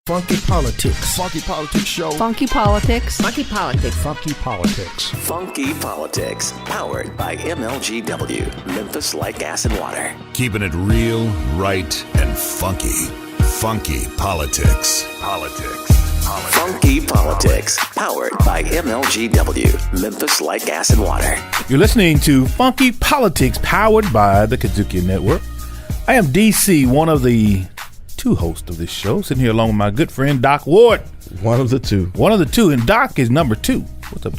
Funky Politics. Funky Politics Show. Funky Politics. Funky Politics. Funky Politics. Funky Politics. Powered by MLGW. Memphis Light Gas and Water. Keeping it real, right, and funky. Funky Politics. Funky Politics. Powered by MLGW. Memphis Light Gas and Water. You're listening to Funky Politics, powered by the KUDZUKIAN Network. I am DC, one of the two hosts of this show, sitting here along with my good friend Doc Ward. One of the two, and Doc is number 2. What's up?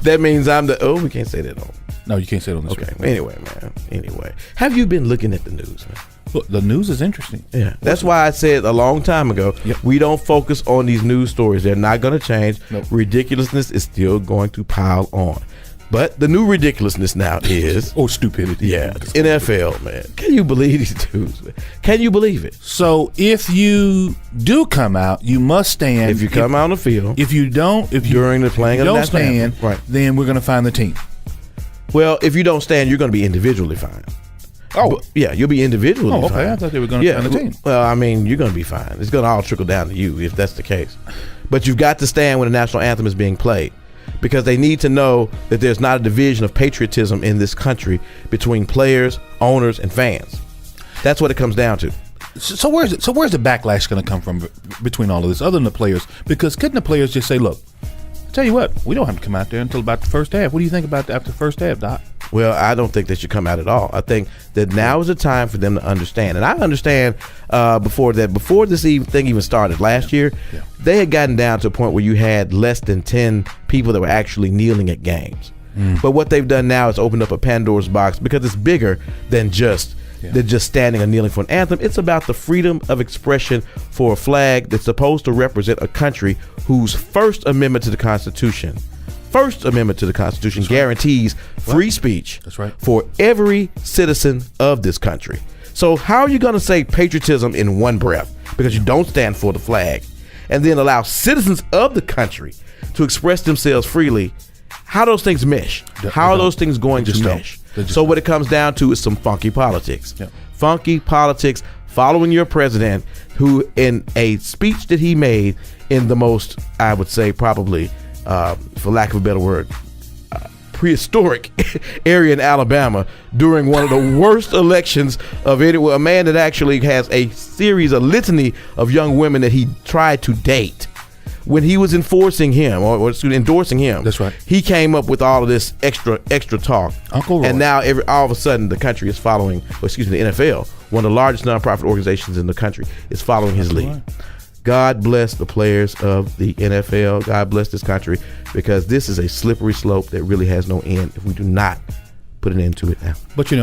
That means I'm the. We can't say that on. No, you can't say it on this. Okay. Anyway, man. Anyway, have you been looking at the news, man? Look, the news is interesting. Yeah, that's why I said a long time ago, we don't focus on these news stories. They're not going to change. Nope. Ridiculousness is still going to pile on. But the new ridiculousness now is... or stupidity. Yeah, NFL, man. Can you believe these dudes, man? Can you believe it? So if you do come out, you must stand. If you come out on the field. If you don't, during the playing of the national anthem, right, then we're going to find the team. Well, if you don't stand, you're going to be individually fined. Oh, but, yeah, you'll be individually fine. Okay, I thought they were going to find the team. Well, I mean, you're going to be fine. It's going to all trickle down to you if that's the case. But you've got to stand when the national anthem is being played, because they need to know that there's not a division of patriotism in this country between players, owners, and fans. That's what it comes down to. So where's the backlash going to come from between all of this, other than the players? Because couldn't the players just say, look, tell you what, we don't have to come out there until about the first half. What do you think about after the first half, Doc? Well, I don't think they should come out at all. I think that now is the time for them to understand. And I understand before this thing even started last year, they had gotten down to a point where you had less than 10 people that were actually kneeling at games. But what they've done now is opened up a Pandora's box, because it's bigger than just standing or kneeling for an anthem. It's about the freedom of expression for a flag that's supposed to represent a country whose First Amendment to the Constitution guarantees free speech for every citizen of this country. So how are you going to say patriotism in one breath, because you don't stand for the flag, and then allow citizens of the country to express themselves freely? How those things mesh? How are those things going to mesh? So what it comes down to is some funky politics. Funky politics following your president, who in a speech that he made in the most, I would say probably, for lack of a better word, prehistoric area in Alabama during one of the worst elections of a man that actually has a litany of young women that he tried to date. When he was endorsing him, that's right, he came up with all of this extra talk. Uncle Roy. And now all of a sudden the country is following, the NFL, one of the largest nonprofit organizations in the country, is following his lead. Right. God bless the players of the NFL. God bless this country, because this is a slippery slope that really has no end if we do not put an end to it now. But I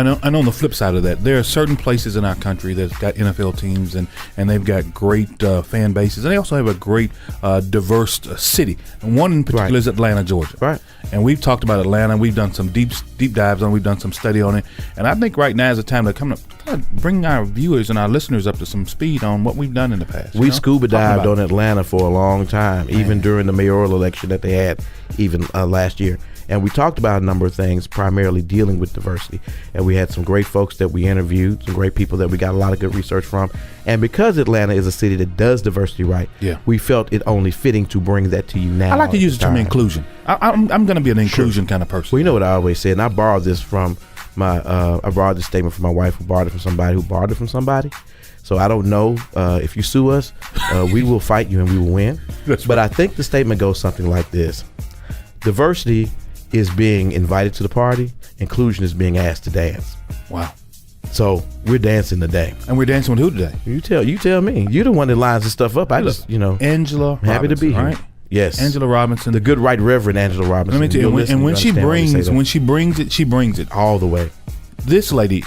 know on the flip side of that, there are certain places in our country that's got NFL teams, and they've got great fan bases, and they also have a great diverse city. And one in particular is Atlanta, Georgia. Right. And we've talked about Atlanta. We've done some deep dives on it. We've done some study on it. And I think right now is the time to come to bring our viewers and our listeners up to some speed on what we've done in the past. We scuba dived on Atlanta for a long time, even during the mayoral election that they had even last year. And we talked about a number of things, primarily dealing with diversity. And we had some great folks that we interviewed, some great people that we got a lot of good research from. And because Atlanta is a city that does diversity right, we felt it only fitting to bring that to you now. I like to use the term inclusion. I'm going to be an inclusion kind of person. Well, you know what I always say, and I borrowed this from I borrowed this statement from my wife, who borrowed it from somebody who borrowed it from somebody. So I don't know if you sue us, we will fight you and we will win. But I think the statement goes something like this: diversity is being invited to the party. Inclusion is being asked to dance. Wow. So we're dancing today. And we're dancing with who today? You tell me. You're the one that lines this stuff up. Angela happy Robinson, to be here. right? Yes. Angela Robinson. The good right Reverend Angela Robinson. Let me tell you, and when she brings it, she brings it all the way. This lady,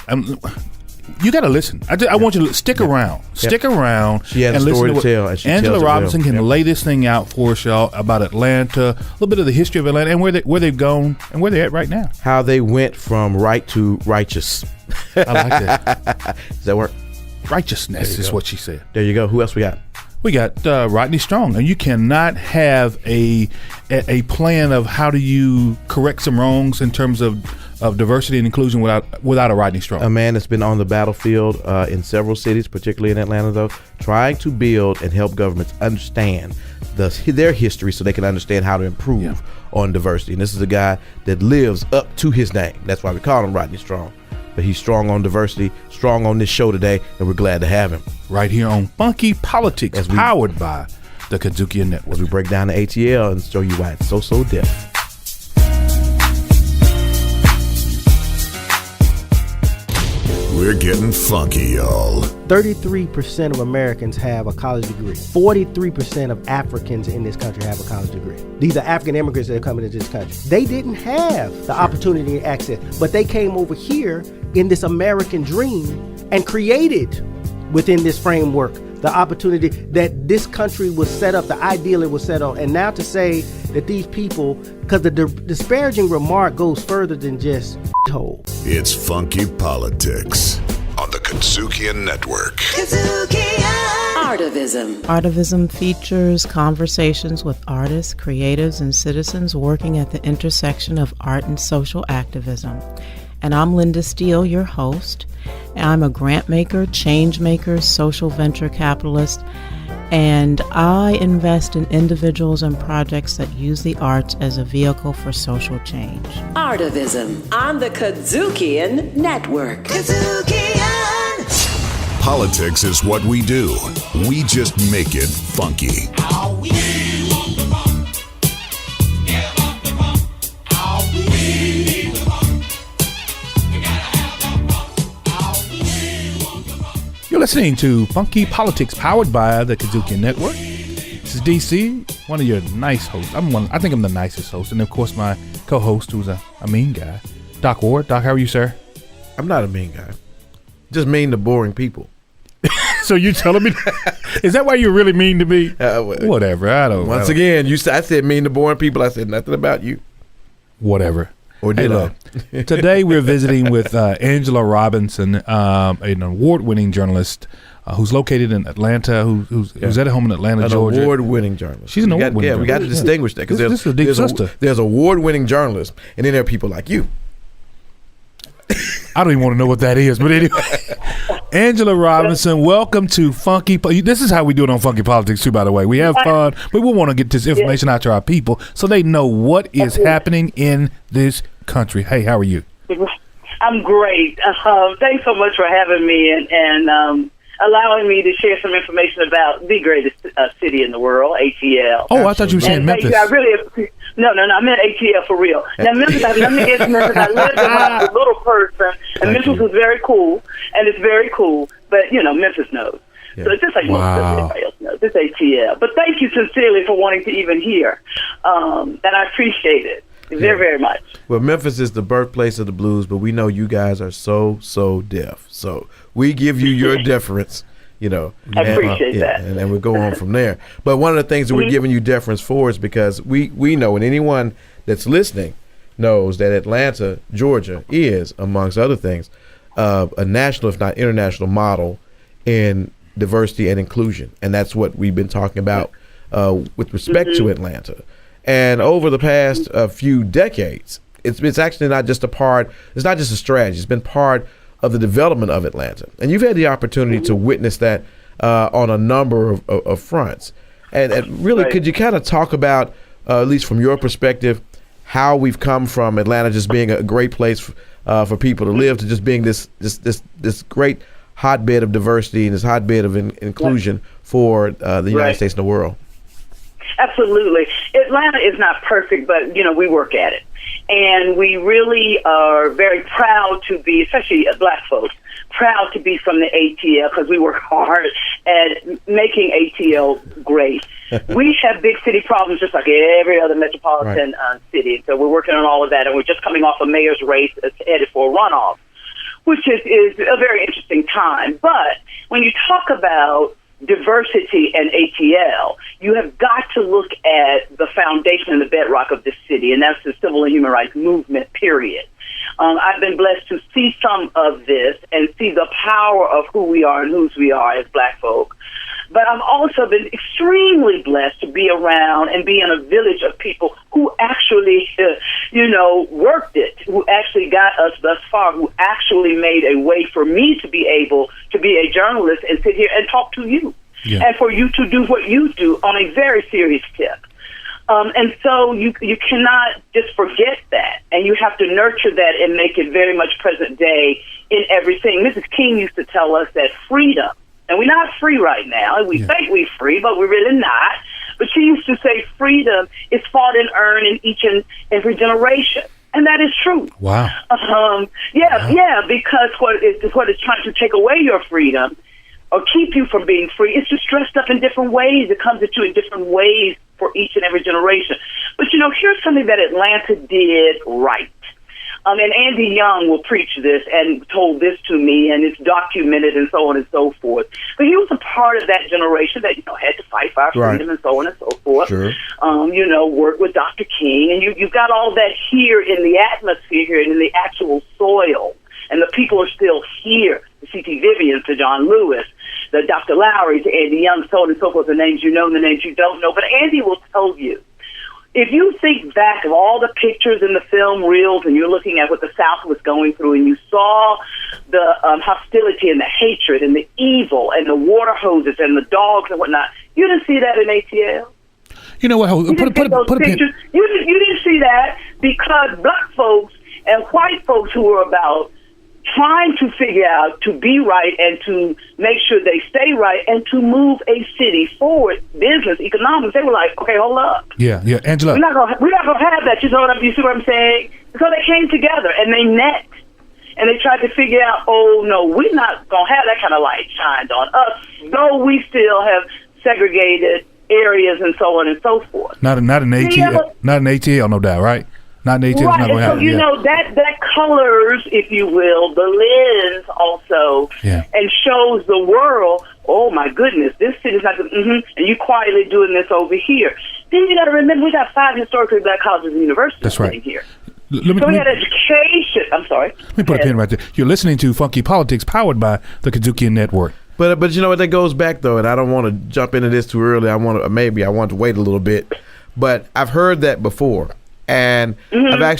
you got to listen. I want you to stick around. Stick around. She has a story to tell. And Angela Robinson can lay this thing out for us, y'all, about Atlanta, a little bit of the history of Atlanta, and where they've gone and where they're at right now. How they went from right to righteous. I like that. Does that work? Righteousness is what she said. There you go. Who else we got? We got Rodney Strong, and you cannot have a plan of how do you correct some wrongs in terms of diversity and inclusion without a Rodney Strong. A man that's been on the battlefield in several cities, particularly in Atlanta, though, trying to build and help governments understand their history so they can understand how to improve on diversity. And this is a guy that lives up to his name. That's why we call him Rodney Strong. But he's strong on diversity, strong on this show today, and we're glad to have him. Right here on Funky Politics, powered by the KUDZUKIAN Network. As we break down the ATL and show you why it's so deaf. We're getting funky, y'all. 33% of Americans have a college degree. 43% of Africans in this country have a college degree. These are African immigrants that are coming into this country. They didn't have the opportunity and access, but they came over here in this American dream and created within this framework the opportunity that this country was set up, the ideal it was set on. And now to say that these people, because the disparaging remark goes further than just hole. It's Funky Politics on the KUDZUKIAN Network. Artivism. Artivism features conversations with artists, creatives, and citizens working at the intersection of art and social activism. And I'm Linda Steele, your host. I'm a grant maker, change maker, social venture capitalist, and I invest in individuals and projects that use the arts as a vehicle for social change. Artivism on the KUDZUKIAN Network. KUDZUKIAN! Politics is what we do. We just make it funky. You're listening to Funky Politics, powered by the KUDZUKIAN Network. This is DC, one of your nice hosts. I think I'm the nicest host. And of course, my co-host, who's a mean guy, Doc Ward. Doc, how are you, sir? I'm not a mean guy. Just mean to boring people. So you telling me that? Is that why you're really mean to me? Whatever. I don't know. Once again, I said mean to boring people. I said nothing about you. Whatever. Or did I? Today we're visiting with Angela Robinson, an award-winning journalist who's located in Atlanta, who's at home in Atlanta, Georgia. An award-winning journalist. She's an award-winning journalist. We got to distinguish that because there's award-winning journalists, and then there are people like you. I don't even want to know what that is, but anyway. Angela Robinson, welcome to Funky. This is how we do it on Funky Politics too, by the way. We have fun, but we want to get this information out to our people so they know what is happening in this country. Hey, how are you? I'm great. Thanks so much for having me and allowing me to share some information about the greatest city in the world, ATL. Oh, I thought you were saying Memphis. I really No, I meant ATL for real. Now, Memphis, let me get to Memphis. I lived there when I was a little person, and Memphis was very cool, and it's very cool, but, Memphis knows. Yeah. So it's just like everybody else knows. It's ATL. But thank you sincerely for wanting to even hear, and I appreciate it very, very much. Well, Memphis is the birthplace of the blues, but we know you guys are so deaf. So we give you your deference. I appreciate that. And we'll go on from there. But one of the things that we're giving you deference for is because we know, and anyone that's listening knows that Atlanta, Georgia is, amongst other things, a national, if not international, model in diversity and inclusion. And that's what we've been talking about with respect to Atlanta. And over the past few decades, it's actually not just it's not just a strategy, it's been part of the development of Atlanta. And you've had the opportunity to witness that on a number of fronts. And really, could you kind of talk about, at least from your perspective, how we've come from Atlanta just being a great place for people to live to just being this great hotbed of diversity and this hotbed of inclusion for the United States and the world? Absolutely. Atlanta is not perfect, but, we work at it. And we really are very proud to be, especially Black folks, proud to be from the ATL because we work hard at making ATL great. We have big city problems just like every other metropolitan city. So we're working on all of that. And we're just coming off a mayor's race that's headed for a runoff, which is a very interesting time. But when you talk about diversity and ATL, you have got to look at the foundation and the bedrock of this city, and that's the civil and human rights movement, period. I've been blessed to see some of this and see the power of who we are and whose we are as Black folk. But I've also been extremely blessed to be around and be in a village of people who actually, worked it, who actually got us thus far, who actually made a way for me to be able to be a journalist and sit here and talk to you. Yeah. And for you to do what you do on a very serious tip. And so you cannot just forget that, and you have to nurture that and make it very much present day in everything. Mrs. King used to tell us that freedom, and we're not free right now. We think we're free, but we're really not. But she used to say freedom is fought and earned in each and every generation. And that is true. Wow. Because what is trying to take away your freedom or keep you from being free, it's just dressed up in different ways. It comes at you in different ways for each and every generation. But, here's something that Atlanta did right. And Andy Young will preach this and told this to me, and it's documented and so on and so forth. But he was a part of that generation that, had to fight for our freedom and so on and so forth. Sure. Work with Dr. King. And you've got all that here in the atmosphere here and in the actual soil. And the people are still here. The C.T. Vivians, to John Lewis, the Dr. Lowry, to Andy Young, so on and so forth, the names you know and the names you don't know. But Andy will tell you, if you think back of all the pictures in the film reels and you're looking at what the South was going through and you saw the hostility and the hatred and the evil and the water hoses and the dogs and whatnot, you didn't see that in ATL. You know what? Put a pin. You didn't see that because black folks and white folks who were about trying to figure out to be right and to make sure they stay right and to move a city forward, business, economics. They were like, okay, hold up. Yeah, Angela. We're not gonna have that. You see what I'm saying? So they came together and they met and they tried to figure out, oh no, we're not gonna have that kind of light shined on us. No, we still have segregated areas and so on and so forth. Not an ATL, no doubt, right? Not an ATL. Right, not and so happen, that colors, if you will, the lens also, and shows the world. Oh my goodness, this city's not good. And you quietly doing this over here. Then you got to remember we got 5 historically black colleges and universities sitting here. So we had education. I'm sorry. Let me put a pin right there. You're listening to Funky Politics, powered by the KUDZUKIAN Network. But you know what, that goes back though, and I don't want to jump into this too early. I want to wait a little bit, but I've heard that before. And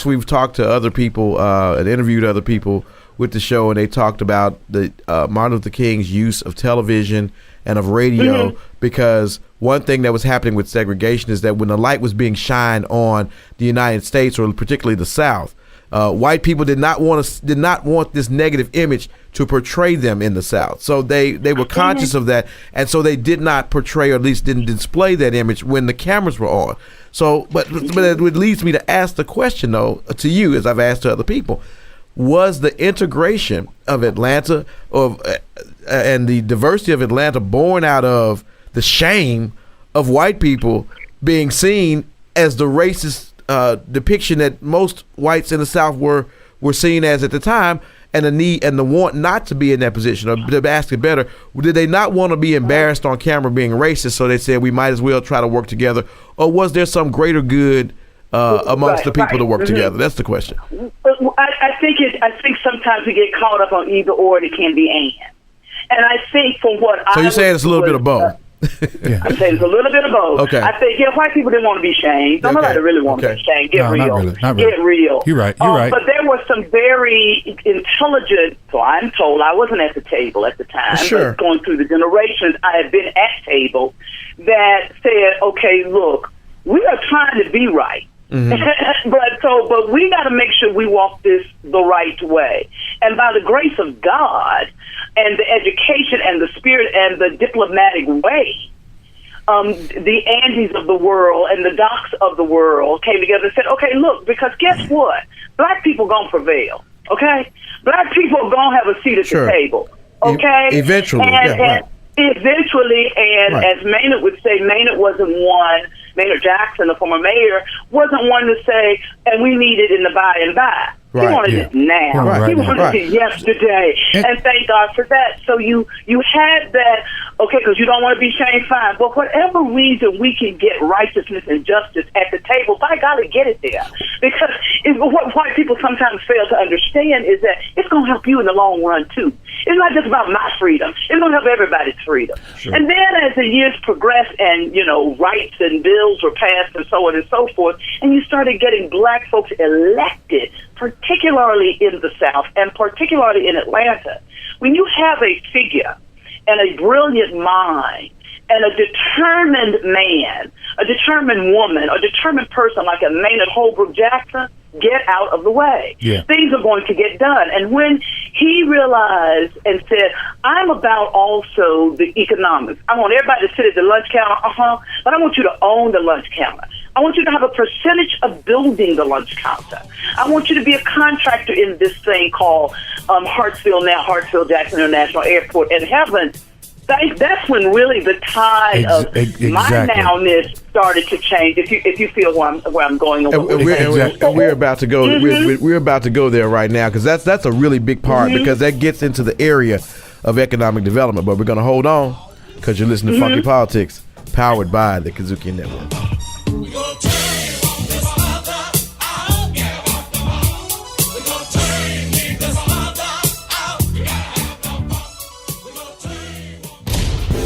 we've talked to other people and interviewed other people with the show, and they talked about the Martin Luther King's use of television and of radio, because one thing that was happening with segregation is that when the light was being shined on the United States, or particularly the South, white people did not want this negative image to portray them in the South. So they were conscious of that, and so they did not portray, or at least didn't display that image when the cameras were on. So, but it leads me to ask the question, though, to you, as I've asked to other people: was the integration of Atlanta and the diversity of Atlanta born out of the shame of white people being seen as the racist depiction that most whites in the South were seen as at the time, and the need and the want not to be in that position, or to ask it better, did they not want to be embarrassed on camera being racist, so they said we might as well try to work together, or was there some greater good amongst the people to work together? That's the question. I think sometimes we get caught up on either or, and it can be and I think from what so you're saying it's a little bit of both. I'm saying it's a little bit of both. Okay. I think white people didn't want to be shamed. Nobody really wanted to be shamed. Get real. Not really. Get real. You're right. But there were some very intelligent, so I'm told, I wasn't at the table at the time, but going through the generations, I had been at table that said, okay, look, we are trying to be right. But we got to make sure we walk this the right way. And by the grace of God and the education and the spirit and the diplomatic way, the Andys of the world and the Docs of the world came together and said, okay, look, because guess what? Black people going to prevail, okay? Black people are going to have a seat at the table, okay? Eventually, Eventually, as Maynard would say, Maynard Jackson, the former mayor, wasn't one to say, and we need it in the by and by. He wanted it now. He wanted it yesterday. And thank God for that. So you had that, okay, because you don't want to be shamed, fine. But whatever reason we can get righteousness and justice at the table, by golly, get it there. Because what white people sometimes fail to understand is that it's going to help you in the long run, too. It's not just about my freedom. It's going to help everybody's freedom. Sure. And then as the years progressed and, rights and bills were passed and so on and so forth, and you started getting black folks elected, particularly in the South and particularly in Atlanta, when you have a figure and a brilliant mind and a determined man, a determined woman, a determined person like a Maynard Holbrook Jackson, get out of the way. Yeah. Things are going to get done. And when he realized and said, I'm about also the economics. I want everybody to sit at the lunch counter, but I want you to own the lunch counter. I want you to have a percentage of building the lunch counter. I want you to be a contractor in this thing called Hartsfield Jackson International Airport. And that's when really the tide of my nowness started to change. If you feel where I'm going, we're about to go. We're about to go there right now because that's a really big part because that gets into the area of economic development. But we're going to hold on because you're listening to Funky Politics, powered by the KUDZUKIAN Network.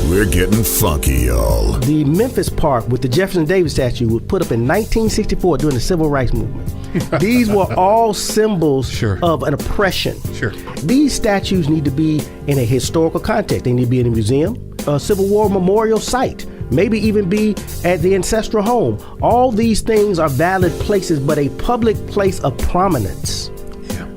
We're getting funky, y'all. The Memphis Park with the Jefferson Davis statue was put up in 1964 during the Civil Rights Movement. These were all symbols of an oppression. Sure. These statues need to be in a historical context. They need to be in a museum, a Civil War memorial site, maybe even be at the ancestral home. All these things are valid places, but a public place of prominence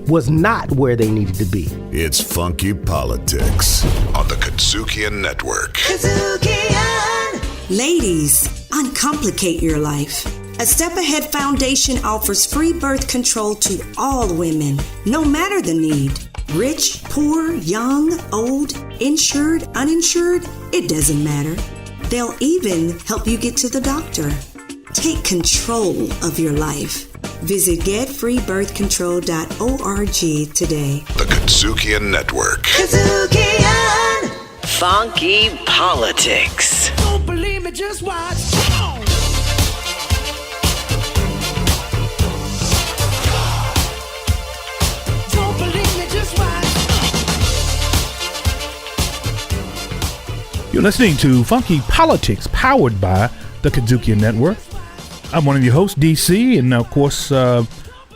was not where they needed to be. It's Funky Politics on the KUDZUKIAN Network. KUDZUKIAN! Ladies, uncomplicate your life. A Step Ahead Foundation offers free birth control to all women, no matter the need. Rich, poor, young, old, insured, uninsured, it doesn't matter. They'll even help you get to the doctor. Take control of your life. Visit getfreebirthcontrol.org today. The KUDZUKIAN Network. KUDZUKIAN! Funky Politics. Don't believe me, just watch. Don't believe me, just watch. You're listening to Funky Politics, powered by the KUDZUKIAN Network. I'm one of your hosts, DC, and of course, our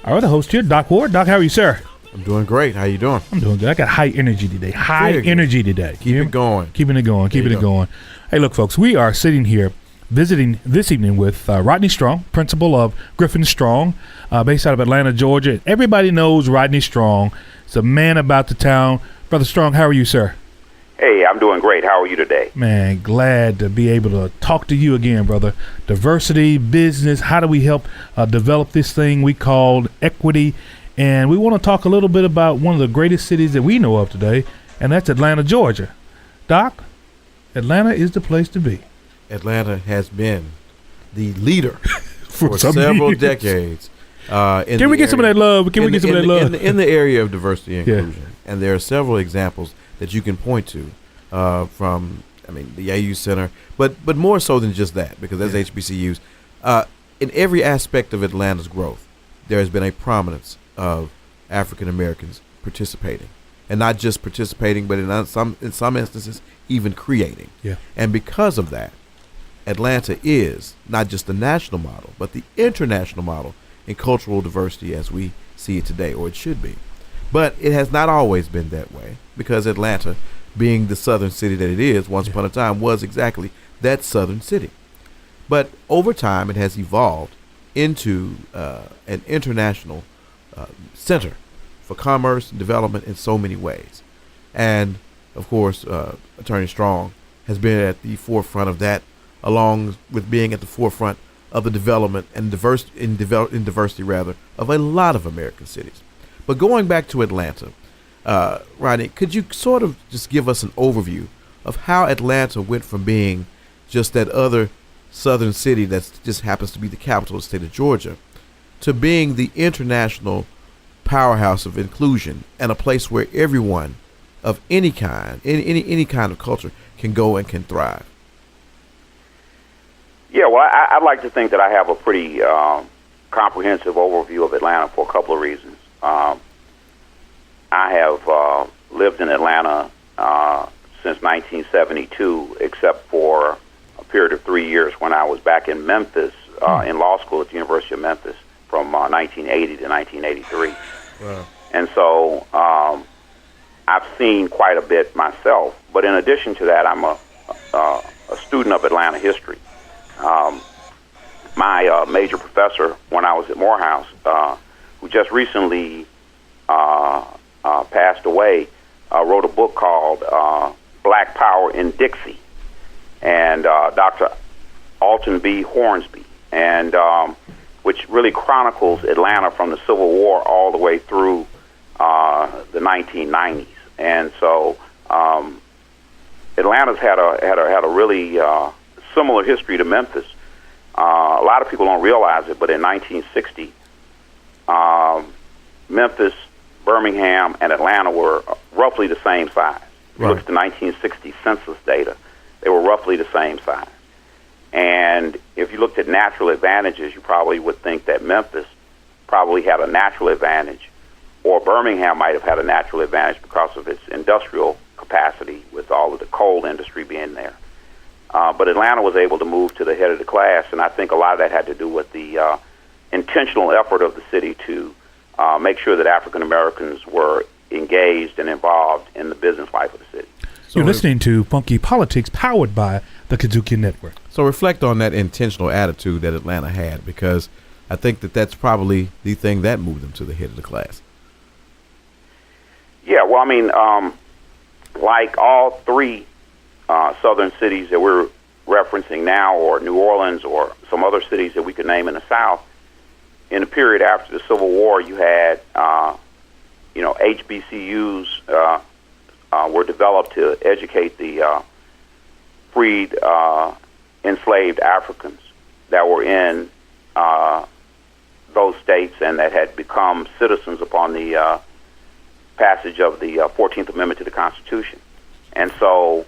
other host here, Doc Ward. Doc, how are you, sir? I'm doing great. How you doing? I'm doing good. I got high energy today. Keeping it going. Keeping it going. Hey, look, folks, we are sitting here visiting this evening with Rodney Strong, principal of Griffin Strong, based out of Atlanta, Georgia. Everybody knows Rodney Strong. He's a man about the town. Brother Strong, how are you, sir? Hey, I'm doing great. How are you today? Man, glad to be able to talk to you again, brother. Diversity, business, how do we help develop this thing we called equity? And we want to talk a little bit about one of the greatest cities that we know of today, and that's Atlanta, Georgia. Doc, Atlanta is the place to be. Atlanta has been the leader for several decades. Can we get some of that love? In the area of diversity and inclusion. And there are several examples that you can point to from, the AU Center, but more so than just that, because that's HBCUs. In every aspect of Atlanta's growth, there has been a prominence of African Americans participating, and not just participating, but in some instances even creating. Yeah. And because of that, Atlanta is not just the national model, but the international model in cultural diversity as we see it today, or it should be. But it has not always been that way, because Atlanta, being the southern city that it is, once upon a time was exactly that southern city. But over time, it has evolved into an international center for commerce and development in so many ways. And, of course, Attorney Strong has been at the forefront of that, along with being at the forefront of the development and diversity of a lot of American cities. But going back to Atlanta, Rodney, could you sort of just give us an overview of how Atlanta went from being just that other southern city that just happens to be the capital of the state of Georgia to being the international powerhouse of inclusion and a place where everyone of any kind, any kind of culture can go and can thrive? Yeah, well, I'd like to think that I have a pretty comprehensive overview of Atlanta for a couple of reasons. I have lived in Atlanta since 1972, except for a period of 3 years when I was back in Memphis in law school at the University of Memphis from 1980 to 1983. Wow. And so I've seen quite a bit myself. But in addition to that, I'm a student of Atlanta history. My major professor when I was at Morehouse, who just recently passed away, wrote a book called Black Power in Dixie, and Dr. Alton B. Hornsby, and which really chronicles Atlanta from the Civil War all the way through the 1990s. And so Atlanta's had a really similar history to Memphis. A lot of people don't realize it, but in 1960, Memphis, Birmingham, and Atlanta were roughly the same size. If you look at the 1960 census data, they were roughly the same size. And if you looked at natural advantages, you probably would think that Memphis probably had a natural advantage, or Birmingham might have had a natural advantage because of its industrial capacity with all of the coal industry being there. But Atlanta was able to move to the head of the class, and I think a lot of that had to do with the intentional effort of the city to make sure that African Americans were engaged and involved in the business life of the city. So you're listening to Funky Politics, powered by the KUDZUKIAN Network. So reflect on that intentional attitude that Atlanta had, because I think that that's probably the thing that moved them to the head of the class. Yeah, well, I mean, like all three southern cities that we're referencing now, or New Orleans, or some other cities that we could name in the South, in the period after the Civil War, you had, HBCUs were developed to educate the freed, enslaved Africans that were in those states and that had become citizens upon the passage of the 14th Amendment to the Constitution. And so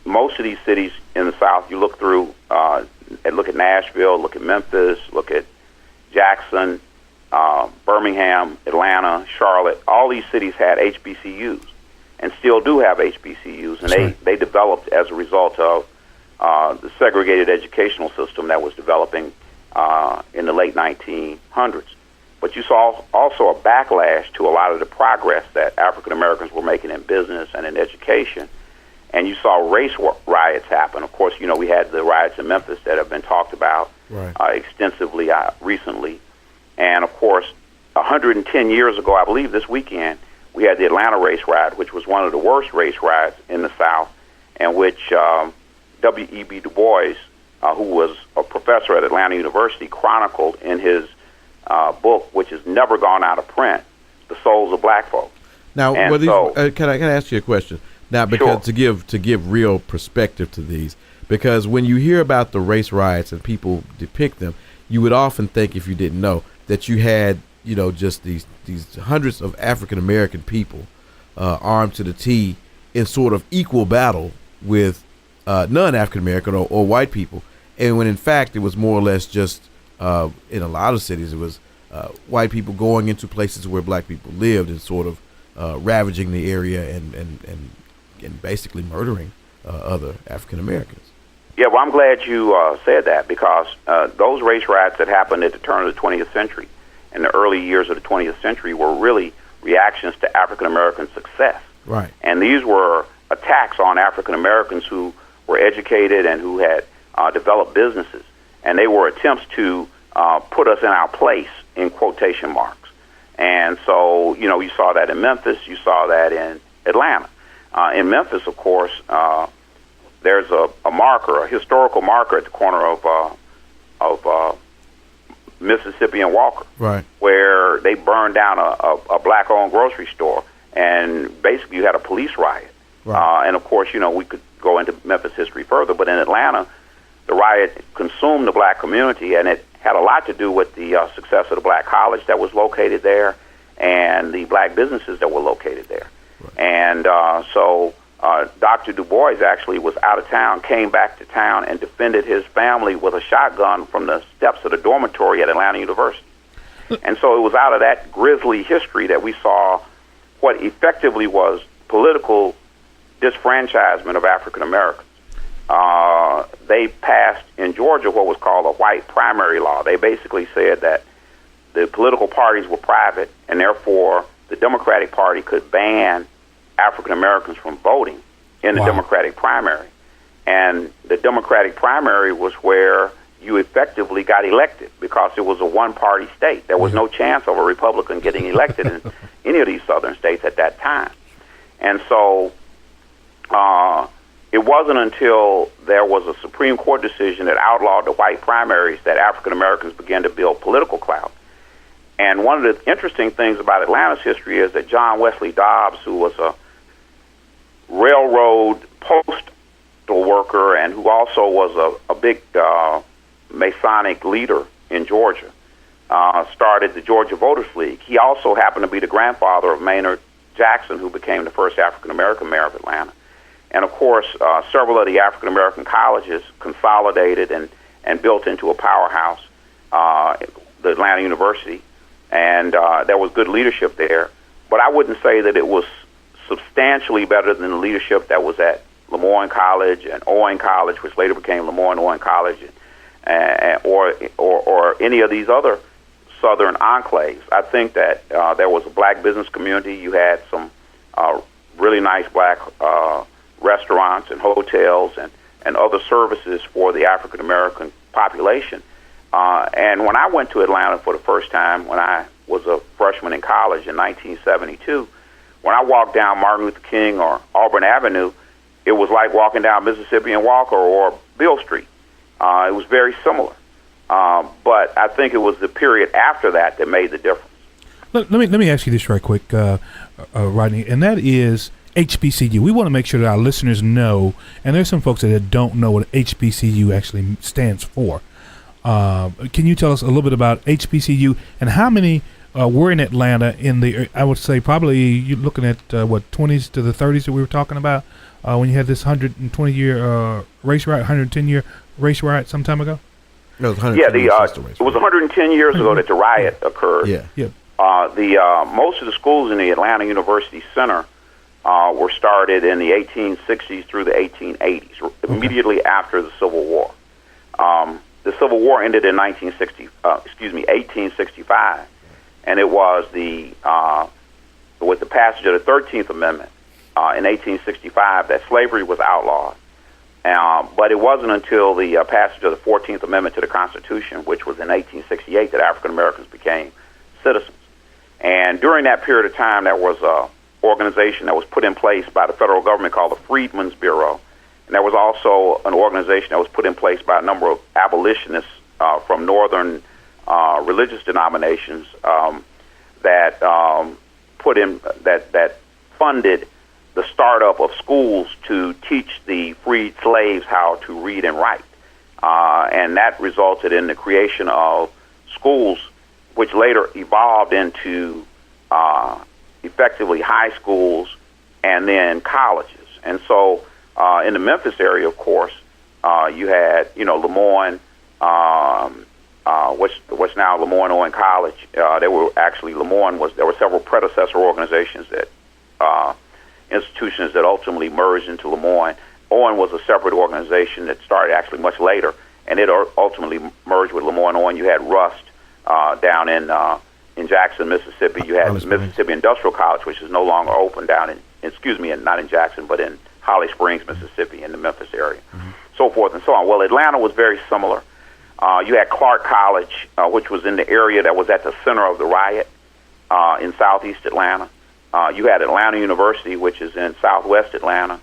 most of these cities in the South, you look through and look at Nashville, look at Memphis, look at Jackson, Birmingham, Atlanta, Charlotte, all these cities had HBCUs and still do have HBCUs, and they developed as a result of the segregated educational system that was developing in the late 1900s. But you saw also a backlash to a lot of the progress that African Americans were making in business and in education, and you saw race riots happen. Of course, we had the riots in Memphis that have been talked about extensively recently. And, of course, 110 years ago, I believe this weekend, we had the Atlanta race riot, which was one of the worst race riots in the South, and which W.E.B. Du Bois, who was a professor at Atlanta University, chronicled in his book, which has never gone out of print, The Souls of Black Folk. Now, can I ask you a question? Now, because to give real perspective to these, because when you hear about the race riots and people depict them, you would often think, if you didn't know, that you had, just these hundreds of African American people armed to the teeth in sort of equal battle with non-African American or white people, and when in fact it was more or less just in a lot of cities it was white people going into places where black people lived and sort of ravaging the area and basically murdering other African Americans. Yeah, well, I'm glad you said that, because those race riots that happened at the turn of the 20th century and the early years of the 20th century were really reactions to African American success. Right. And these were attacks on African Americans who were educated and who had developed businesses. And they were attempts to put us in our place, in quotation marks. And so, you saw that in Memphis, you saw that in Atlanta. In Memphis, of course, there's a marker, a historical marker at the corner of Mississippi and Walker, right, where they burned down a black-owned grocery store, and basically you had a police riot. Right. And of course, we could go into Memphis history further, but in Atlanta, the riot consumed the black community, and it had a lot to do with the success of the black college that was located there and the black businesses that were located there. Right. And so Dr. Du Bois actually was out of town, came back to town, and defended his family with a shotgun from the steps of the dormitory at Atlanta University. And so it was out of that grisly history that we saw what effectively was political disfranchisement of African Americans. They passed in Georgia what was called a white primary law. They basically said that the political parties were private, and therefore the Democratic Party could ban African Americans from voting in the Democratic primary. And the Democratic primary was where you effectively got elected because it was a one-party state. There was no chance of a Republican getting elected in any of these southern states at that time. And so it wasn't until there was a Supreme Court decision that outlawed the white primaries that African Americans began to build political clout. And one of the interesting things about Atlanta's history is that John Wesley Dobbs, who was a railroad postal worker and who also was a big Masonic leader in Georgia, started the Georgia Voters League. He also happened to be the grandfather of Maynard Jackson, who became the first African-American mayor of Atlanta. And, of course, several of the African-American colleges consolidated and built into a powerhouse, the Atlanta University, and there was good leadership there. But I wouldn't say that it was substantially better than the leadership that was at Lemoyne College and Owen College, which later became Lemoyne Owen College, or any of these other southern enclaves. I think that there was a black business community. You had some really nice black restaurants and hotels and other services for the African American population. And when I went to Atlanta for the first time, when I was a freshman in college in 1972, when I walked down Martin Luther King or Auburn Avenue, it was like walking down Mississippi and Walker or Beale Street. It was very similar. But I think it was the period after that that made the difference. Let me ask you this right quick, Rodney, and that is HBCU. We want to make sure that our listeners know, and there's some folks that don't know what HBCU actually stands for. Can you tell us a little bit about HBCU and how many were in Atlanta in the, I would say probably you're looking at 20s to the 30s that we were talking about when you had this 120-year race riot, 110-year race riot some time ago? No, it was it was 110 years ago that the riot occurred. Yeah. Most of the schools in the Atlanta University Center were started in the 1860s through the 1880s, immediately after the Civil War. The Civil War ended in 1865, and it was with the passage of the 13th Amendment in 1865 that slavery was outlawed. But it wasn't until the passage of the 14th Amendment to the Constitution, which was in 1868, that African Americans became citizens. And during that period of time, there was an organization that was put in place by the federal government called the Freedmen's Bureau. And there was also an organization that was put in place by a number of abolitionists from northern religious denominations that funded the startup of schools to teach the freed slaves how to read and write. And that resulted in the creation of schools, which later evolved into effectively high schools and then colleges. And so in the Memphis area, of course, you had, Lemoyne, what's now Lemoyne Owen College. There were several predecessor organizations that institutions that ultimately merged into Lemoyne. Owen was a separate organization that started actually much later, and it ultimately merged with Lemoyne Owen. You had Rust down in Jackson, Mississippi. You had Mississippi Industrial College, which is no longer open down not in Jackson, but in Holly Springs, Mississippi, in the Memphis area, so forth and so on. Well, Atlanta was very similar. You had Clark College, which was in the area that was at the center of the riot in southeast Atlanta. You had Atlanta University, which is in southwest Atlanta.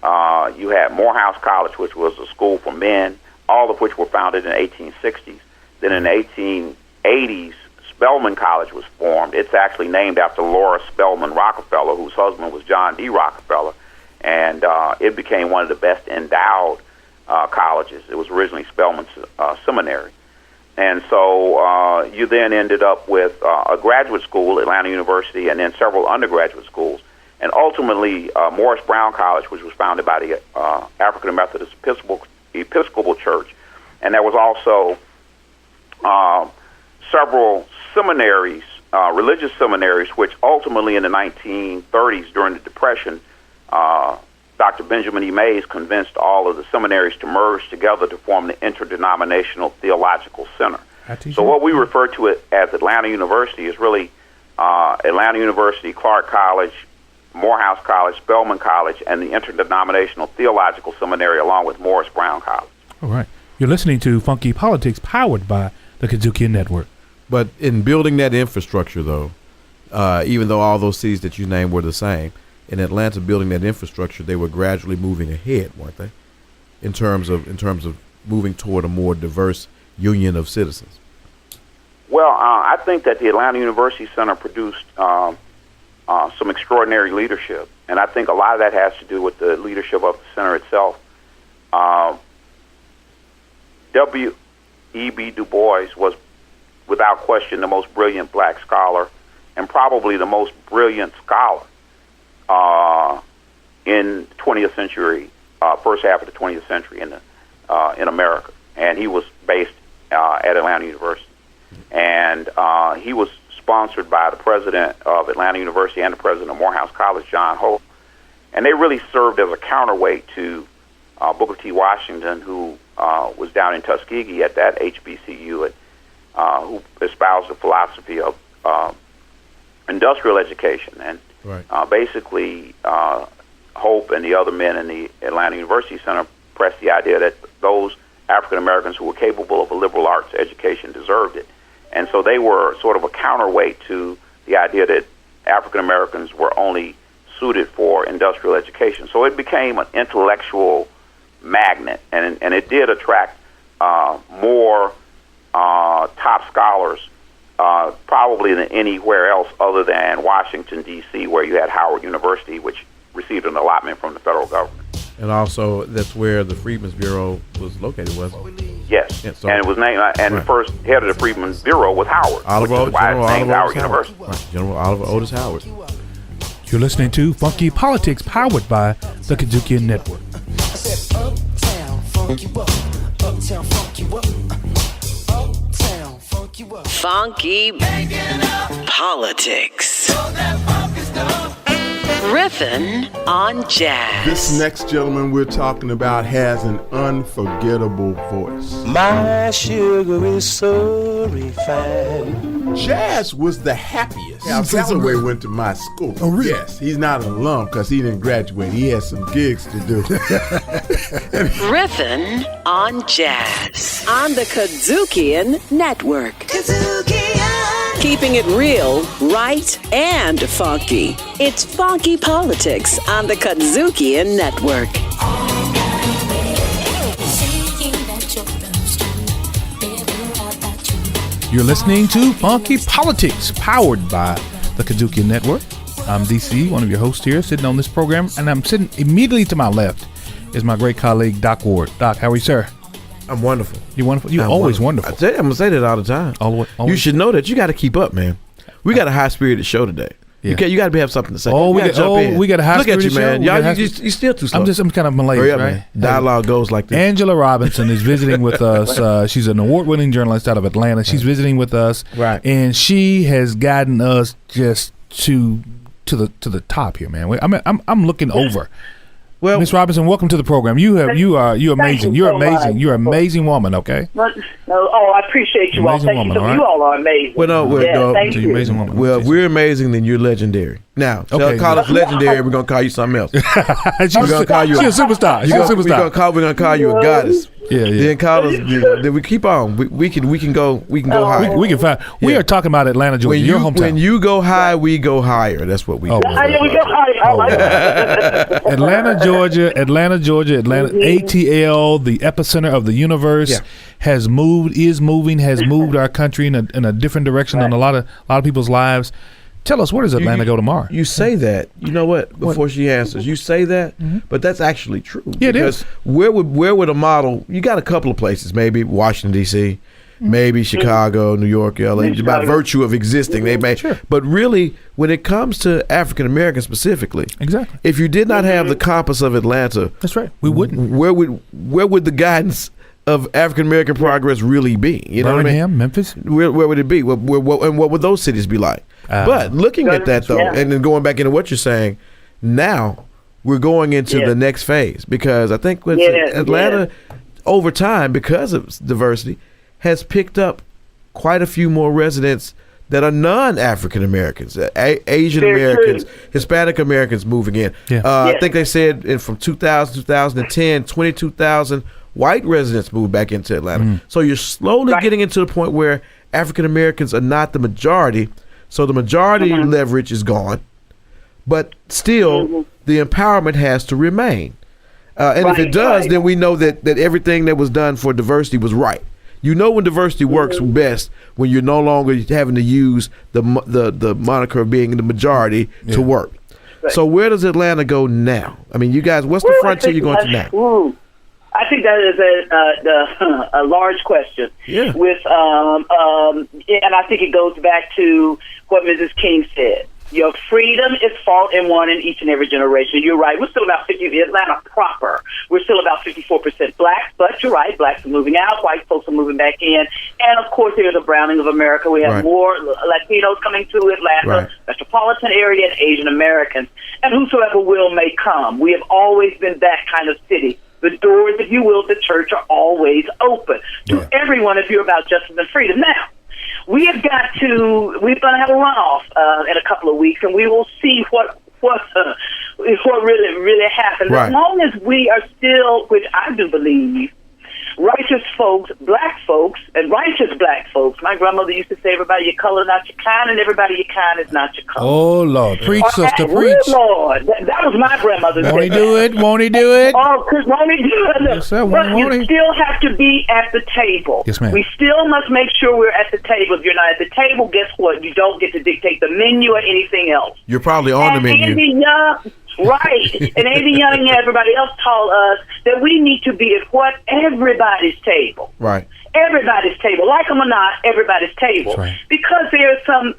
You had Morehouse College, which was a school for men, all of which were founded in the 1860s. Then in the 1880s, Spelman College was formed. It's actually named after Laura Spelman Rockefeller, whose husband was John D. Rockefeller, and it became one of the best endowed colleges. It was originally Spelman's seminary. And so you then ended up with a graduate school, Atlanta University, and then several undergraduate schools. And ultimately, Morris Brown College, which was founded by the African Methodist Episcopal Church. And there was also several seminaries religious seminaries, which ultimately in the 1930s during the Depression, Dr. Benjamin E. Mays convinced all of the seminaries to merge together to form the Interdenominational Theological Center. So what we refer to it as Atlanta University is really Atlanta University, Clark College, Morehouse College, Spelman College, and the Interdenominational Theological Seminary, along with Morris Brown College. All right. You're listening to Funky Politics, powered by the KUDZUKIAN Network. But in building that infrastructure, though, even though all those cities that you named were the same, in Atlanta building that infrastructure, they were gradually moving ahead, weren't they? In terms of moving toward a more diverse union of citizens. Well, I think that the Atlanta University Center produced some extraordinary leadership, and I think a lot of that has to do with the leadership of the center itself. W.E.B. Du Bois was, without question, the most brilliant black scholar, and probably the most brilliant scholar in the 20th century, first half of the 20th century in America. And he was based at Atlanta University. And he was sponsored by the president of Atlanta University and the president of Morehouse College, John Hope. And they really served as a counterweight to Booker T. Washington, who was down in Tuskegee at that HBCU, who espoused the philosophy of industrial education. And basically, Hope and the other men in the Atlanta University Center pressed the idea that those African Americans who were capable of a liberal arts education deserved it. And so they were sort of a counterweight to the idea that African Americans were only suited for industrial education. So it became an intellectual magnet, and it did attract more top scholars probably than anywhere else other than Washington, D.C., where you had Howard University, which received an allotment from the federal government. And also, that's where the Freedmen's Bureau was located, wasn't it? Yes, yeah, so, and it was named, and the first head of the Freedmen's Bureau was Howard, General Howard University. Right. General Oliver Otis Howard. You're listening to Funky Politics, powered by the KUDZUKIAN Network. Uptown, funk you up. Uptown, funk you up. Uptown, funk you up. Funky Politics. Riffin' on jazz. This next gentleman we're talking about has an unforgettable voice. My sugar is so refined. Jazz was the happiest. Now, Callaway went to my school. Oh, really? Yes, he's not an alum because he didn't graduate. He had some gigs to do. Riffin' on jazz on the KUDZUKIAN Network. Keeping it real, right, and funky. It's Funky Politics on the KUDZUKIAN Network. You're listening to Funky Politics, powered by the KUDZUKIAN Network. I'm DC, one of your hosts here, sitting on this program, and I'm sitting immediately to my left is my great colleague, Doc Ward. Doc, how are you, sir? I'm wonderful. You're wonderful. You're always wonderful. I tell you, I'm gonna say that all the time. Always. You should know that you got to keep up, man. We got a high-spirited show today. Yeah. You got to have something to say. We got a high-spirited Look at you, show. man. Y'all, you still too slow. I'm kind of malaise, up, right? Man. Dialogue goes like this. Angela Robinson is visiting with us. She's an award-winning journalist out of Atlanta. She's visiting with us, right? And she has gotten us just to the top here, man. I'm looking over. Well, Miss Robinson, welcome to the program. You're amazing. You're amazing. You're an amazing woman. Okay. I appreciate you all. Thank you. You all are amazing. Thank you. Amazing woman. Well, if we're amazing, then you're legendary. Now, call us legendary. We're gonna call you something else. We're gonna call you. She's a superstar. We're gonna call you a goddess. Yeah. Then call us. Then we keep on. We can go high. We can find. We are talking about Atlanta, Georgia, your hometown. When you go high, we go higher. That's what we do. We go higher. Atlanta, Georgia, ATL, the epicenter of the universe, has moved our country in a different direction in a lot of people's lives. Tell us, where does Atlanta go tomorrow? You say that. You know what? Before she answers, you say that, but that's actually true. Yeah, because it is. Where would a model? You got a couple of places, maybe Washington D.C., maybe Chicago, New York, L.A. By virtue of existing, they may. Sure. But really, when it comes to African Americans specifically, exactly. If you did not have the compass of Atlanta, that's right. We wouldn't. Where would the guidance of African American progress really be? You know what I mean? Memphis? Where would it be? And what would those cities be like? But looking at that, though, and then going back into what you're saying, now we're going into the next phase, because I think Atlanta, over time, because of diversity, has picked up quite a few more residents that are non-African Americans, Asian Americans, Hispanic Americans moving in. I think they said from 2000 to 2010, 22,000 white residents moved back into Atlanta. So you're slowly getting into the point where African Americans are not the majority. So the majority leverage is gone, but still the empowerment has to remain. And if it does, then we know that everything that was done for diversity was right. You know when diversity works best when you're no longer having to use the moniker of being the majority to work. So where does Atlanta go now? I mean, you guys, what's the frontier you're going to now? I think that is a large question. With and I think it goes back to what Mrs. King said. Your freedom is fought and won in each and every generation. You're right. We're still about 50. Atlanta proper, we're still about 54% black. But you're right. Blacks are moving out. White folks are moving back in. And of course, there's a browning of America. We have more Latinos coming to Atlanta, metropolitan area, and Asian Americans, and whosoever will may come. We have always been that kind of city. The doors, if you will, of the church are always open to everyone if you're about justice and freedom. Now, we're going to have a runoff in a couple of weeks, and we will see what really happens. As long as we are still, which I do believe, righteous folks, black folks, and righteous black folks. My grandmother used to say, everybody your color, not your kind, and everybody your kind is not your color. Oh, Lord. Preach, sister, preach. Lord. That was my grandmother's Won't he do it? Won't he do it? Oh, won't he do it? Yes, sir. But you still have to be at the table. Yes, ma'am. We still must make sure we're at the table. If you're not at the table, guess what? You don't get to dictate the menu or anything else. You're probably on the menu. And Andy Young and everybody else told us that we need to be at what? Everybody's table. Right. Everybody's table. Like them or not, everybody's table. Right. Because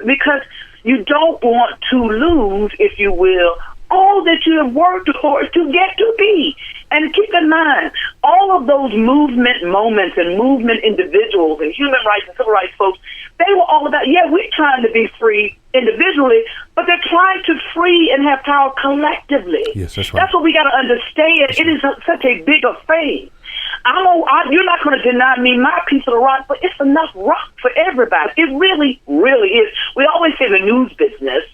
because you don't want to lose, if you will, all that you have worked for to get to be. And keep in mind, all of those movement moments and movement individuals and human rights and civil rights folks, they were all about, we're trying to be free individually, but they're trying to free and have power collectively. Yes, that's right. That's what we got to understand. It is such a bigger phase. You're not going to deny me my piece of the rock, but it's enough rock for everybody. It really, really is. We always say the news business,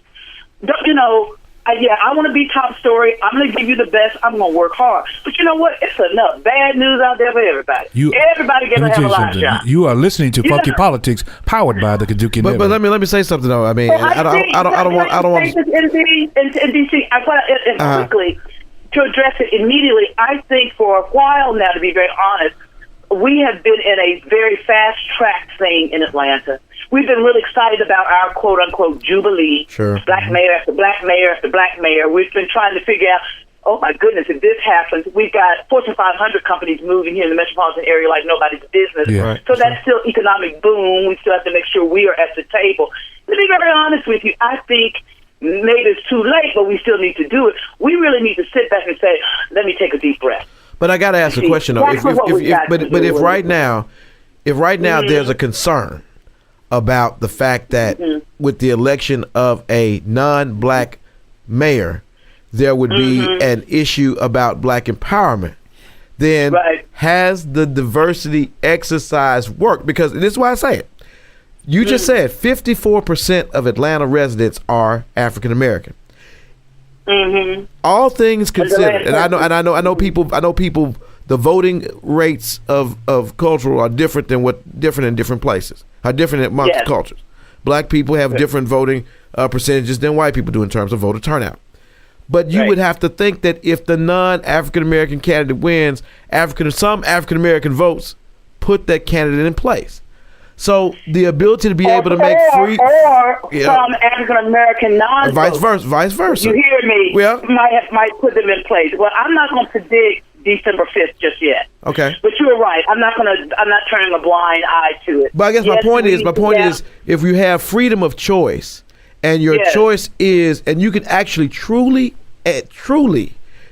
I want to be top story. I'm going to give you the best. I'm going to work hard. But you know what? It's enough bad news out there for everybody. Everybody getting to have a live shot. You are listening to Funky Politics, powered by the KUDZUKIAN Network. But let me say something though. I mean, I don't want. In DC, quickly to address it immediately. I think for a while now, to be very honest, we have been in a very fast track thing in Atlanta. We've been really excited about our quote-unquote jubilee. Sure. Black mayor after black mayor after black mayor. We've been trying to figure out, oh my goodness, if this happens, we've got Fortune 500 companies moving here in the metropolitan area like nobody's business. So that's still economic boom. We still have to make sure we are at the table. To be very honest with you, I think maybe it's too late, but we still need to do it. We really need to sit back and say, let me take a deep breath. But I got to ask a question though. If right now there's a concern about the fact that with the election of a non-black mayor, there would be an issue about black empowerment, then has the diversity exercise worked? Because this is why I say it. You just said 54% of Atlanta residents are African American. All things considered, and I know people. The voting rates of cultural are different in different places. Are different amongst cultures. Black people have different voting percentages than white people do in terms of voter turnout. But you would have to think that if the non-African American candidate wins, some African American votes put that candidate in place. So the ability to be able to make free some African American non-votes. Vice versa. You hear me? Might put them in place. Well, I'm not going to predict December 5th just yet. Okay. But you're right. I'm not turning a blind eye to it. But I guess my point is, if you have freedom of choice, and your choice is, and you can actually truly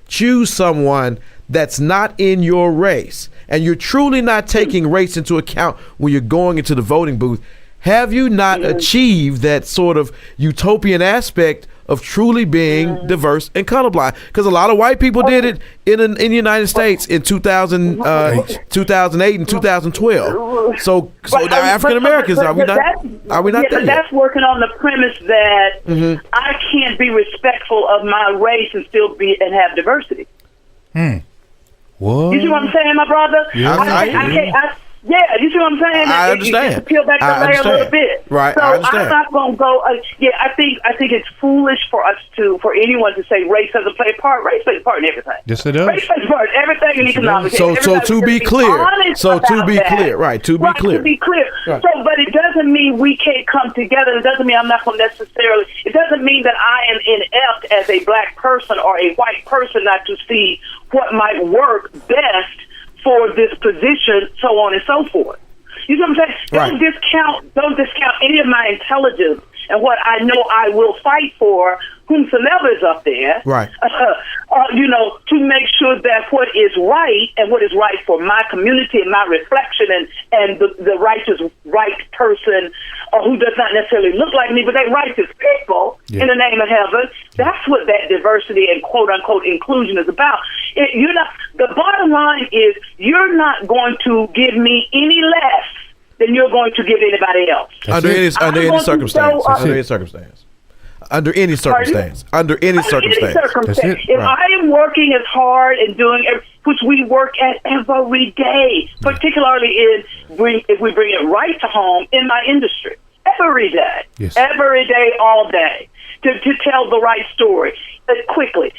choose someone that's not in your race, and you're truly not taking race into account when you're going into the voting booth, have you not achieved that sort of utopian aspect of truly being diverse and colorblind? Because a lot of white people did it in the United States in 2008 and 2012. So now African Americans, are we not there yet? That's working on the premise that I can't be respectful of my race and still have diversity. What? You see what I'm saying, my brother? Yeah, you see what I'm saying? I understand. You peel back the layer a little bit. Right, so I understand. I'm not going to go. I think it's foolish for anyone to say race doesn't play a part. Race plays a part in everything. Yes, it does. Race plays a part in everything in economics. So to be clear, right? To be clear. To be clear. Right. So, but it doesn't mean we can't come together. It doesn't mean I'm not going to necessarily. It doesn't mean that I am inept as a black person or a white person not to see what might work best for this position, so on and so forth. You know what I'm saying? Right. Don't discount any of my intelligence and what I know I will fight for, whomsoever is up there. Right. To make sure that what is right and what is right for my community and my reflection and the righteous right person who does not necessarily look like me, but they righteous people in the name of heaven. That's what that diversity and quote unquote inclusion is about. The bottom line is you're not going to give me any less than you're going to give anybody else. Under any circumstance. Under any circumstance. If I am working as hard and doing which we work at every day, particularly if we bring it right to home in my industry, every day, every day, all day, to tell the right story quickly.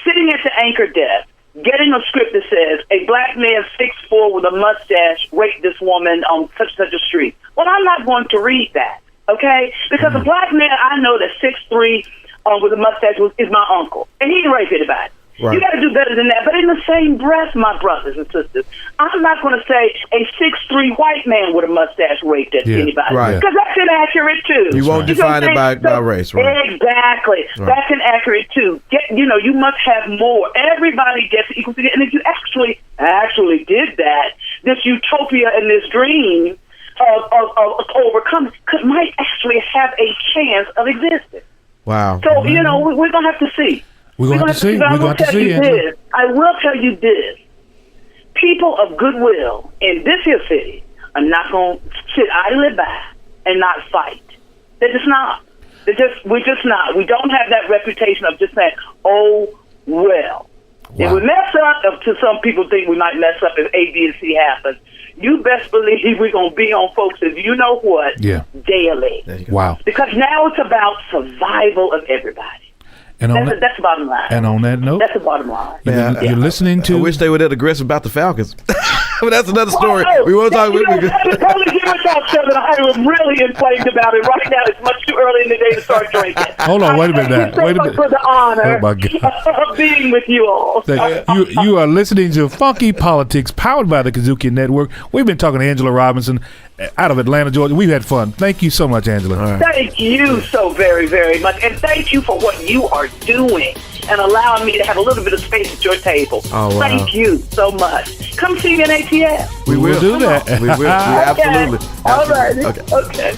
Sitting at the anchor desk, getting a script that says a black man 6'4" with a mustache raped this woman on such a street. Well, I'm not going to read that. Okay? Because a black man I know that's 6'3" with a mustache is my uncle. And he didn't rape anybody. Right. You got to do better than that. But in the same breath, my brothers and sisters, I'm not going to say a 6'3" white man with a mustache raped anybody. Right. Because that's inaccurate, too. You won't define it by race, right? Exactly. Right. That's inaccurate, too. You must have more. Everybody gets equal. And if you actually did that, this utopia and this dream of overcoming might actually have a chance of existing. Wow. So, we're going to have to see. We're going to have to see. We're going to see. I will tell you this. People of goodwill in this here city are not going to sit idly by and not fight. They're just not. We're just not. We don't have that reputation of just saying, oh, well. If we mess up, to some people think we might mess up if A, B, and C happens. You best believe we're going to be on folks' daily. Wow. Because now it's about survival of everybody. And that's the bottom line. And on that note, that's the bottom line. You're listening to. I wish they were that aggressive about the Falcons. But that's another story. We won't talk. Totally give myself something. I am really inflamed about it right now. It's much too early in the day to start drinking. Hold on, wait a minute. Wait a minute. For the honor of being with you all. You are listening to Funky Politics, powered by the KUDZUKIAN Network. We've been talking to Angela Robinson out of Atlanta, Georgia. We've had fun. Thank you so much, Angela. Right. Thank you so very, very much. And thank you for what you are doing and allowing me to have a little bit of space at your table. Oh, wow. Thank you so much. Come see me in ATL. We will do that. We will. Absolutely. All right. Okay.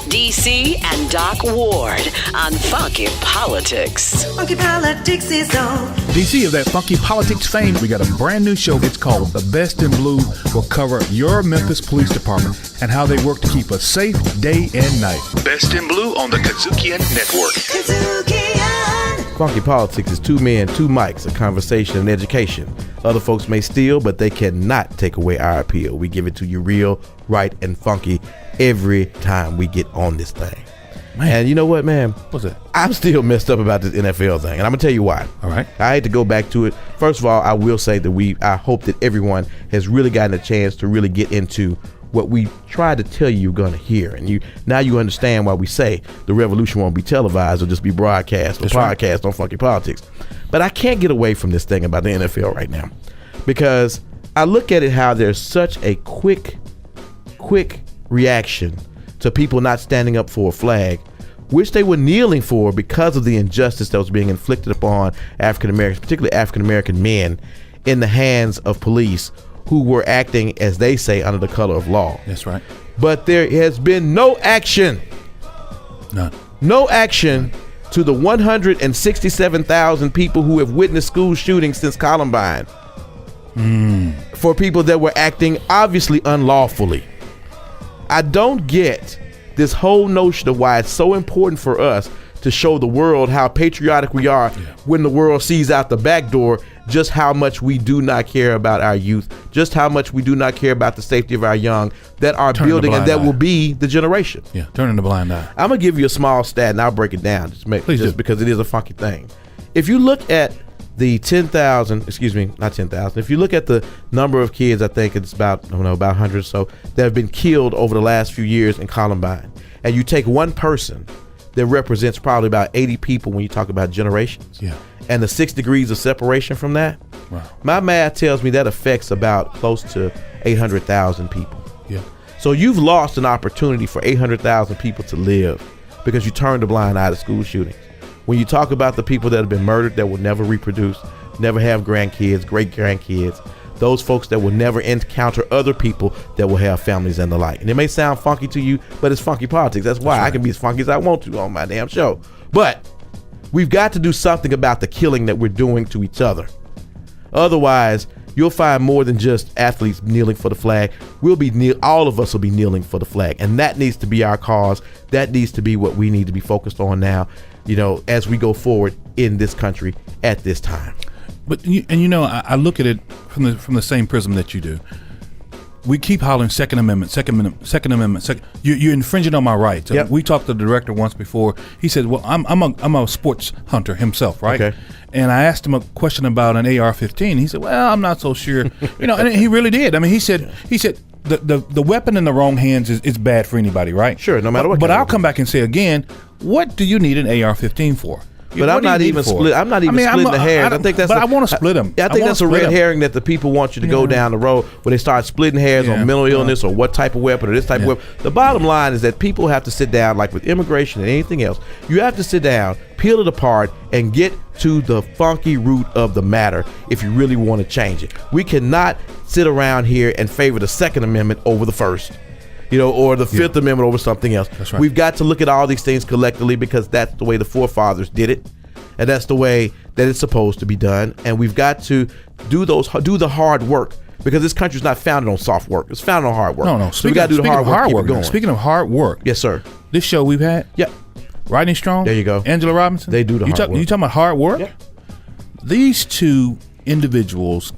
DC and Doc Ward on Funky Politics. Funky Politics is on. DC of that Funky Politics fame, we got a brand new show. It's called The Best in Blue. Will cover your Memphis Police Department and how they work to keep us safe day and night. Best in Blue on the KUDZUKIAN Network. KUDZUKIAN. Funky Politics is two men, two mics, a conversation and education. Other folks may steal, but they cannot take away our appeal. We give it to you real, right, and funky every time we get on this thing. Man. And you know what, man? What's that? I'm still messed up about this NFL thing, and I'm gonna tell you why. All right. I hate to go back to it. First of all, I will say that I hope that everyone has really gotten a chance to really get into what we tried to tell you you're gonna hear, and now you understand why we say the revolution won't be televised or just be broadcast or podcast on Funky Politics. But I can't get away from this thing about the NFL right now, because I look at it how there's such a quick reaction to people not standing up for a flag which they were kneeling for because of the injustice that was being inflicted upon African Americans, particularly African American men, in the hands of police who were acting, as they say, under the color of law. That's right. But there has been no action. None. No action to the 167,000 people who have witnessed school shootings since Columbine. For people that were acting obviously unlawfully. I don't get this whole notion of why it's so important for us to show the world how patriotic we are when the world sees out the back door just how much we do not care about our youth, just how much we do not care about the safety of our young that are building and that will be the generation. Yeah, turning the blind eye. I'm going to give you a small stat and I'll break it down just because it is a funky thing. If you look at the 10,000, not 10,000. If you look at the number of kids, I think it's about 100 or so that have been killed over the last few years in Columbine, and you take one person that represents probably about 80 people when you talk about generations. Yeah. And the 6 degrees of separation from that, wow. My math tells me that affects about close to 800,000 people. Yeah. So you've lost an opportunity for 800,000 people to live because you turned a blind eye to school shootings. When you talk about the people that have been murdered that will never reproduce, never have grandkids, great grandkids, those folks that will never encounter other people that will have families and the like. And it may sound funky to you, but it's funky politics. That's why I can be as funky as I want to on my damn show. But we've got to do something about the killing that we're doing to each other. Otherwise, you'll find more than just athletes kneeling for the flag. All of us will be kneeling for the flag. And that needs to be our cause. That needs to be what we need to be focused on now, as we go forward in this country at this time. But I look at it from the same prism that you do. We keep hollering Second Amendment. You're infringing on my rights. Yep. We talked to the director once before. He said, "Well, I'm a sports hunter himself, right?" Okay. And I asked him a question about an AR-15. He said, "Well, I'm not so sure." And he really did. I mean, he said the weapon in the wrong hands is bad for anybody, right? Sure, no matter what. But I'll come back and say again, what do you need an AR-15 for? But I'm not even splitting the hairs. I think that's. But I want to split them. I think that's a red herring that the people want you to go down the road where they start splitting hairs on mental illness or what type of weapon or this type of weapon. The bottom line is that people have to sit down, like with immigration and anything else. You have to sit down, peel it apart, and get to the funky root of the matter if you really want to change it. We cannot sit around here and favor the Second Amendment over the First. Or the Fifth Amendment over something else. That's right. We've got to look at all these things collectively because that's the way the forefathers did it. And that's the way that it's supposed to be done. And we've got to do the hard work because this country's not founded on soft work. It's founded on hard work. No. So we got to do the hard work. Keep it going. Speaking of hard work. Yes, sir. This show we've had. Yep. Rodney Strong. There you go. Angela Robinson. They do the hard work. You talking about hard work? Yeah. These two individuals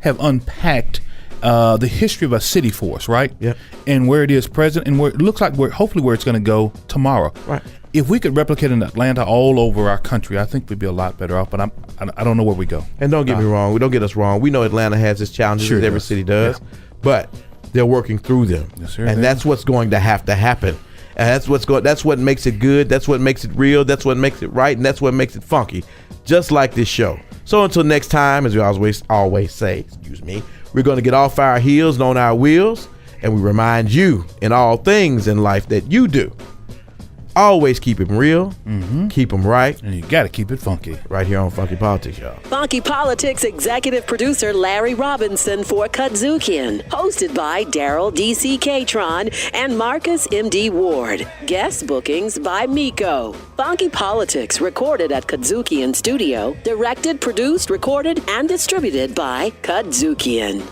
have unpacked the history of a city for us, right? Yeah. And where it is present and where it looks like hopefully where it's going to go tomorrow. Right. If we could replicate in Atlanta all over our country, I think we'd be a lot better off. But I don't know where we go. And don't get me wrong. Don't get us wrong. We know Atlanta has its challenges, as every city does. Yeah. But they're working through them. Yes, sir, and that's what's going to have to happen. And that's what makes it good. That's what makes it real. That's what makes it right. And that's what makes it funky. Just like this show. So until next time, as we always say, we're going to get off our heels and on our wheels. And we remind you in all things in life that you do. Always keep them real, keep them right. And you got to keep it funky. Right here on Funky Politics, y'all. Funky Politics executive producer Larry Robinson for KUDZUKIAN. Hosted by Daryl D.C. Catron and Marcus M.D. Ward. Guest bookings by Miko. Funky Politics recorded at KUDZUKIAN Studio. Directed, produced, recorded, and distributed by KUDZUKIAN.